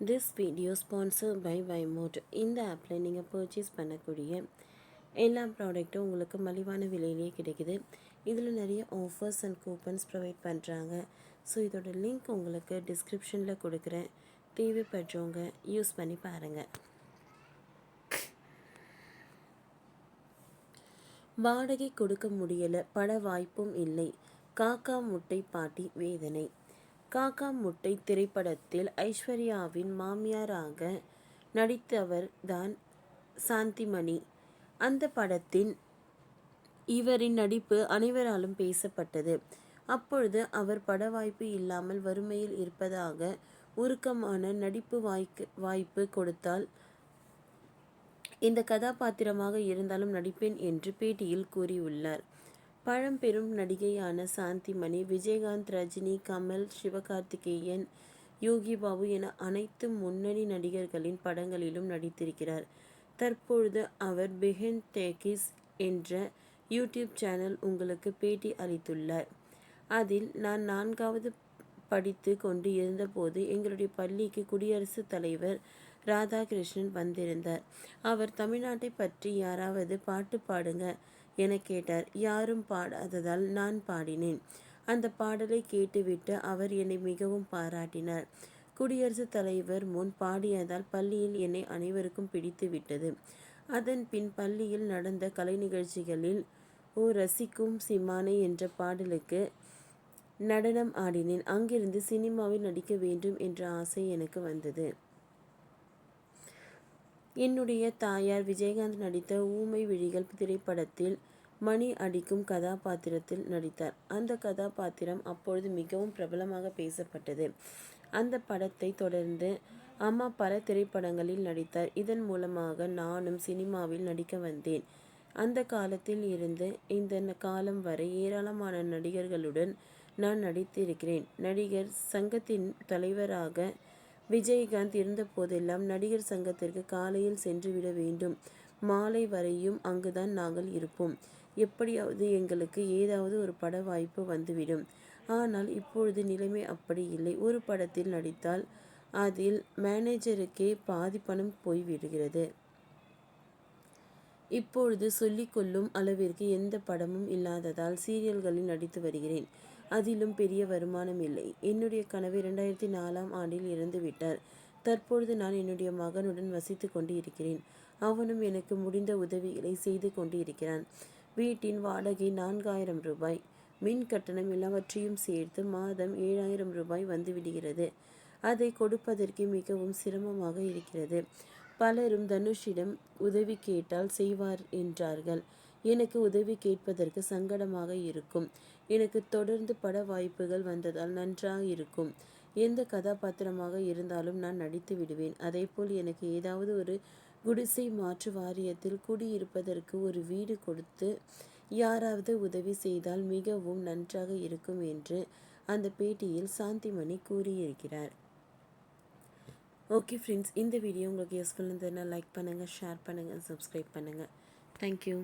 This video sponsor by வைமோட். இந்த ஆப்பில் நீங்கள் பர்ச்சேஸ் பண்ணக்கூடிய எல்லா ப்ராடக்ட்டும் உங்களுக்கு மலிவான விலையிலேயே கிடைக்குது. இதில் நிறைய ஆஃபர்ஸ் அண்ட் கூப்பன்ஸ் ப்ரொவைட் பண்ணுறாங்க. ஸோ இதோட லிங்க் உங்களுக்கு டிஸ்கிரிப்ஷனில் கொடுக்குறேன். தேவைப்படுறவங்க யூஸ் பண்ணி பாருங்கள். வாடகை கொடுக்க முடியலை, பட வாய்ப்பும் இல்லை, காக்கா முட்டை பாட்டி வேதனை. காக்கா முட்டை திரைப்படத்தில் ஐஸ்வர்யாவின் மாமியாராக நடித்தவர் தான் சாந்திமணி. அந்த படத்தின் இவரின் நடிப்பு அனைவராலும் பேசப்பட்டது. அப்பொழுது அவர் பட வாய்ப்பு இல்லாமல் வறுமையில் இருப்பதாக, உருக்கமான நடிப்பு வாய்ப்பு கொடுத்தால் இந்த கதாபாத்திரமாக இருந்தாலும் நடிப்பேன் என்று பேட்டியில் கூறியுள்ளார். பழம்பெரும் நடிகையான சாந்திமணி விஜயகாந்த், ரஜினி, கமல், சிவகார்த்திகேயன், யோகி பாபு என அனைத்து முன்னணி நடிகர்களின் படங்களிலும் நடித்திருக்கிறார். தற்பொழுது அவர் பெஹன் டேக்கிஸ் என்ற யூடியூப் சேனல் உங்களுக்கு பேட்டி அளித்துள்ளார். அதில் நான் 4வது படித்து கொண்டு இருந்தபோது எங்களுடைய பள்ளிக்கு குடியரசுத் தலைவர் ராதாகிருஷ்ணன் வந்திருந்தார். அவர் தமிழ்நாட்டை பற்றி யாராவது பாட்டு பாடுங்க என கேட்டார். யாரும் பாடாததால் நான் பாடினேன். அந்த பாடலை கேட்டுவிட்டு அவர் என்னை மிகவும் பாராட்டினார். குடியரசுத் தலைவர் முன் பாடியதால் பள்ளியில் என்னை அனைவருக்கும் பிடித்து விட்டது. அதன் பின் பள்ளியில் நடந்த கலை நிகழ்ச்சிகளில் ஓ ரசிக்கும் சிமானே என்ற பாடலுக்கு நடனம் ஆடினேன். அங்கிருந்து சினிமாவில் நடிக்க வேண்டும் என்ற ஆசை எனக்கு வந்தது. என்னுடைய தாயார் விஜயகாந்த் நடித்த ஊமை விழிகள் திரைப்படத்தில் மணி அடிக்கும் கதாபாத்திரத்தில் நடித்தார். அந்த கதாபாத்திரம் அப்பொழுது மிகவும் பிரபலமாக பேசப்பட்டது. அந்த படத்தை தொடர்ந்து அம்மா பல திரைப்படங்களில் நடித்தார். இதன் மூலமாக நானும் சினிமாவில் நடிக்க வந்தேன். அந்த காலத்தில் இருந்து இந்த காலம் வரை ஏராளமான நடிகர்களுடன் நான் நடித்திருக்கிறேன். நடிகர் சங்கத்தின் தலைவராக விஜயகாந்த் இருந்த போதெல்லாம் நடிகர் சங்கத்திற்கு காலையில் சென்று விட வேண்டும். மாலை வரையும் அங்குதான் நாங்கள் இருப்போம். எப்படியாவது எங்களுக்கு ஏதாவது ஒரு பட வாய்ப்பு வந்துவிடும். ஆனால் இப்பொழுது நிலைமை அப்படி இல்லை. ஒரு படத்தில் நடித்தால் அதில் மேனேஜருக்கே பாதி பணம் போய்விடுகிறது. இப்பொழுது சொல்லிக்கொள்ளும் அளவிற்கு எந்த படமும் இல்லாததால் சீரியல்களில் நடித்து வருகிறேன். அதிலும் பெரிய வருமானம் இல்லை. என்னுடைய கணவர் 2004ஆம் ஆண்டில் இறந்து விட்டார். தற்பொழுது நான் என்னுடைய மகனுடன் வசித்து கொண்டு இருக்கிறேன். அவனும் எனக்கு முடிந்த உதவிகளை செய்து கொண்டு இருக்கிறான். வீட்டின் வாடகை 4000 ரூபாய், மின் கட்டணம் எல்லாவற்றையும் சேர்த்து மாதம் 7000 ரூபாய் வந்துவிடுகிறது. அதை கொடுப்பதற்கு மிகவும் சிரமமாக இருக்கிறது. பலரும் தனுஷிடம் உதவி கேட்டால் செய்வார் என்றார்கள். எனக்கு உதவி கேட்பதற்கு சங்கடமாக இருக்கும். எனக்கு தொடர்ந்து பட வாய்ப்புகள் வந்ததால் நன்றாக இருக்கும். எந்த கதாபாத்திரமாக இருந்தாலும் நான் நடித்து விடுவேன். அதேபோல் எனக்கு ஏதாவது ஒரு குடிசை மாற்று வாரியத்தில் குடியிருப்பதற்கு ஒரு வீடு கொடுத்து யாராவது உதவி செய்தால் மிகவும் நன்றாக இருக்கும் என்று அந்த பேட்டியில் சாந்திமணி கூறியிருக்கிறார். ஓகே ஃப்ரெண்ட்ஸ், இந்த வீடியோ உங்களுக்கு யூஸ்ஃபுல் இருந்ததுன்னா லைக் பண்ணுங்கள், ஷேர் பண்ணுங்கள், சப்ஸ்கிரைப் பண்ணுங்கள். தேங்க்யூ.